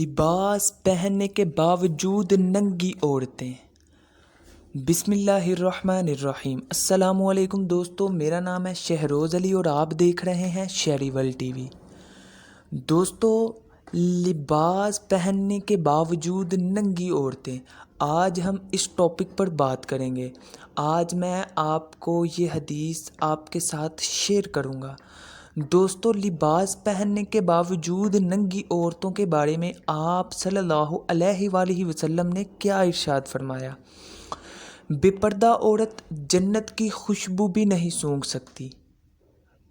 لباس پہننے کے باوجود ننگی عورتیں۔ بسم اللہ الرحمن الرحیم۔ السلام علیکم دوستو، میرا نام ہے شہروز علی اور آپ دیکھ رہے ہیں شہری ورلڈ ٹی وی۔ دوستو، لباس پہننے کے باوجود ننگی عورتیں، آج ہم اس ٹاپک پر بات کریں گے۔ آج میں آپ کو یہ حدیث آپ کے ساتھ شیئر کروں گا۔ دوستو، لباس پہننے کے باوجود ننگی عورتوں کے بارے میں آپ صلی اللہ علیہ وآلہ وسلم نے کیا ارشاد فرمایا؟ بے پردہ عورت جنت کی خوشبو بھی نہیں سونگھ سکتی۔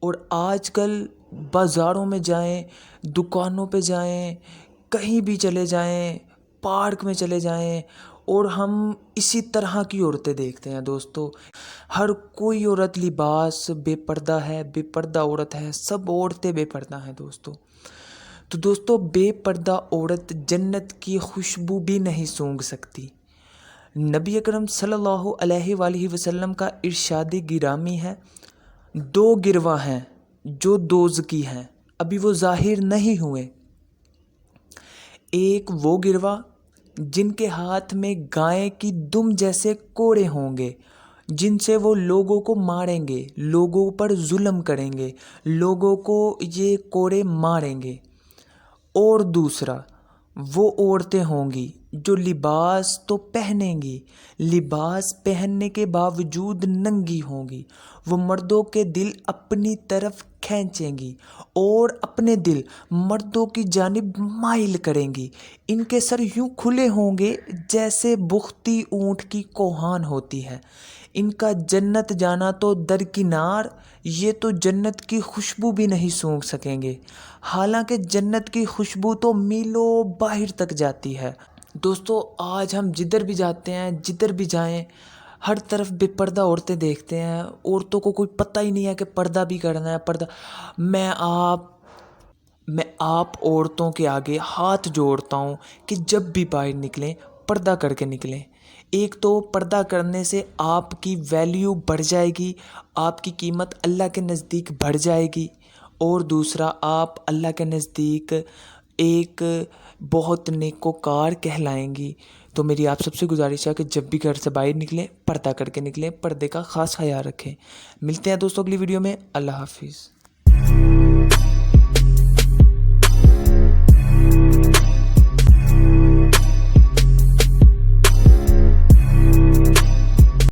اور آج کل بازاروں میں جائیں، دکانوں پہ جائیں، کہیں بھی چلے جائیں، پارک میں چلے جائیں، اور ہم اسی طرح کی عورتیں دیکھتے ہیں۔ دوستو، ہر کوئی عورت لباس بے پردہ ہے، بے پردہ عورت ہے، سب عورتیں بے پردہ ہیں دوستو۔ تو دوستو، بے پردہ عورت جنت کی خوشبو بھی نہیں سونگھ سکتی۔ نبی اکرم صلی اللہ علیہ وآلہ وسلم کا ارشاد گرامی ہے، دو گروہ ہیں جو دوزخی ہیں، ابھی وہ ظاہر نہیں ہوئے۔ ایک وہ گروہ جن کے ہاتھ میں گائے کی دم جیسے کوڑے ہوں گے، جن سے وہ لوگوں کو ماریں گے، لوگوں پر ظلم کریں گے، لوگوں کو یہ کوڑے ماریں گے۔ اور دوسرا وہ عورتیں ہوں گی جو لباس تو پہنیں گی، لباس پہننے کے باوجود ننگی ہوں گی۔ وہ مردوں کے دل اپنی طرف کھینچیں گی اور اپنے دل مردوں کی جانب مائل کریں گی۔ ان کے سر یوں کھلے ہوں گے جیسے بختی اونٹ کی کوہان ہوتی ہے۔ ان کا جنت جانا تو درکنار، یہ تو جنت کی خوشبو بھی نہیں سونگھ سکیں گے، حالانکہ جنت کی خوشبو تو میلوں باہر تک جاتی ہے۔ دوستو، آج ہم جدھر بھی جاتے ہیں، جدھر بھی جائیں، ہر طرف بے پردہ عورتیں دیکھتے ہیں۔ عورتوں کو کوئی پتہ ہی نہیں ہے کہ پردہ بھی کرنا ہے۔ میں آپ عورتوں کے آگے ہاتھ جوڑتا ہوں کہ جب بھی باہر نکلیں پردہ کر کے نکلیں۔ ایک تو پردہ کرنے سے آپ کی ویلیو بڑھ جائے گی، آپ کی قیمت اللہ کے نزدیک بڑھ جائے گی، اور دوسرا آپ اللہ کے نزدیک ایک بہت نیکوکار کہلائیں گی۔ تو میری آپ سب سے گزارش ہے کہ جب بھی گھر سے باہر نکلیں پردہ کر کے نکلیں، پردے کا خاص خیال رکھیں۔ ملتے ہیں دوستوں اگلی ویڈیو میں۔ اللہ حافظ۔